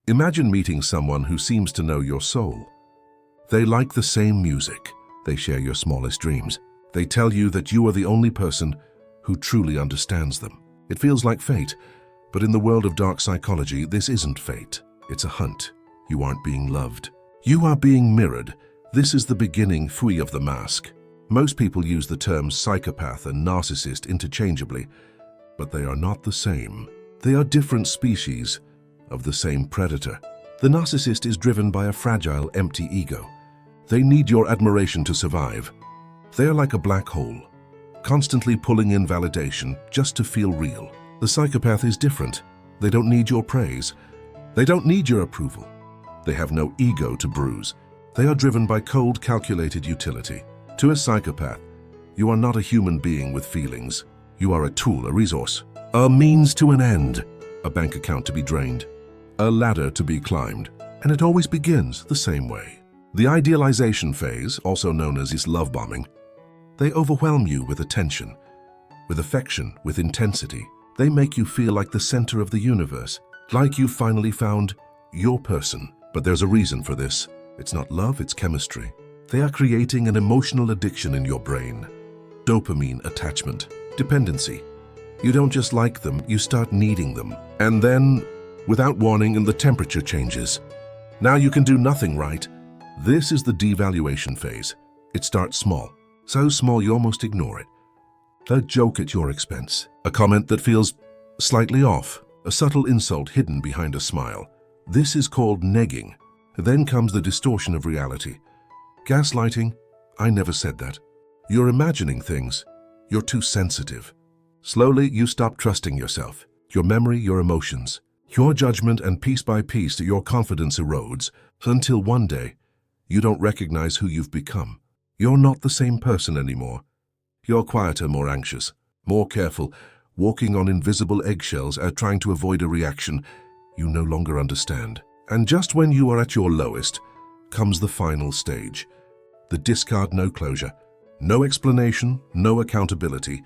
Imagine meeting someone who seems to know your soul. They like the same music. They share your smallest dreams. They tell you that you are the only person who truly understands them. It feels like fate, but in the world of dark psychology, this isn't fate. It's a hunt. You aren't being loved. You are being mirrored. This is the beginning of the mask. Most people use the terms psychopath and narcissist interchangeably, but they are not the same. They are different species of the same predator. The narcissist is driven by a fragile, empty ego. They need your admiration to survive. They are like a black hole, constantly pulling in validation just to feel real. The psychopath is different. They don't need your praise. They don't need your approval. They have no ego to bruise. They are driven by cold, calculated utility. To a psychopath, you are not a human being with feelings. You are a tool, a resource, a means to an end, a bank account to be drained, a ladder to be climbed. And it always begins the same way. The idealization phase, also known as love bombing, they overwhelm you with attention, with affection, with intensity. They make you feel like the center of the universe, like you finally found your person. But there's a reason for this. It's not love, it's chemistry. They are creating an emotional addiction in your brain. Dopamine attachment, dependency. You don't just like them, you start needing them. And then, without warning, the temperature changes. Now you can do nothing right. This is the devaluation phase. It starts small, so small you almost ignore it. A joke at your expense, a comment that feels slightly off, a subtle insult hidden behind a smile. This is called negging. Then comes the distortion of reality. Gaslighting, I never said that. You're imagining things. You're too sensitive. Slowly, you stop trusting yourself, your memory, your emotions, your judgment, and piece by piece, your confidence erodes until one day, you don't recognize who you've become. You're not the same person anymore. You're quieter, more anxious, more careful, walking on invisible eggshells, trying to avoid a reaction you no longer understand. And just when you are at your lowest, comes the final stage. The discard, no closure, no explanation, no accountability.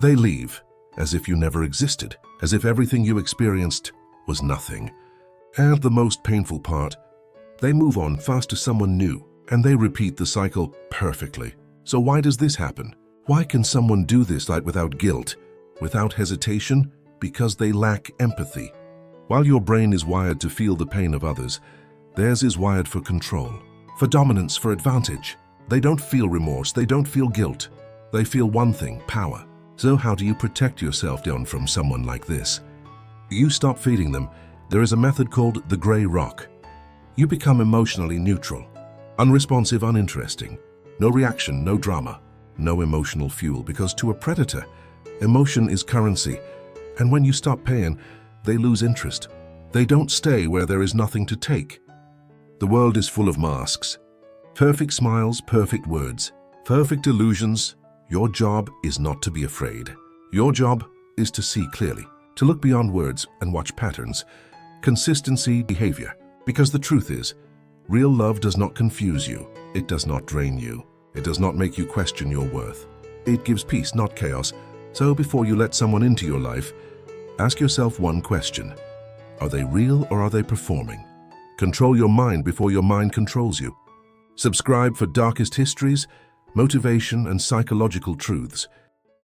They leave, as if you never existed, as if everything you experienced was nothing. And the most painful part, they move on fast to someone new, and they repeat the cycle perfectly. So why does this happen? Why can someone do this without guilt, without hesitation? Because they lack empathy. While your brain is wired to feel the pain of others, theirs is wired for control, for dominance, for advantage. They don't feel remorse, they don't feel guilt. They feel one thing, power. So how do you protect yourself from someone like this? You stop feeding them. There is a method called the gray rock. You become emotionally neutral, unresponsive, uninteresting. No reaction, no drama, no emotional fuel, because to a predator, emotion is currency. And when you stop paying, they lose interest. They don't stay where there is nothing to take. The world is full of masks. Perfect smiles, perfect words, perfect illusions. Your job is not to be afraid. Your job is to see clearly, to look beyond words and watch patterns, consistency, behavior. Because the truth is, real love does not confuse you. It does not drain you. It does not make you question your worth. It gives peace, not chaos. So before you let someone into your life, ask yourself one question. Are they real or are they performing? Control your mind before your mind controls you. Subscribe for darkest histories, motivation, and psychological truths.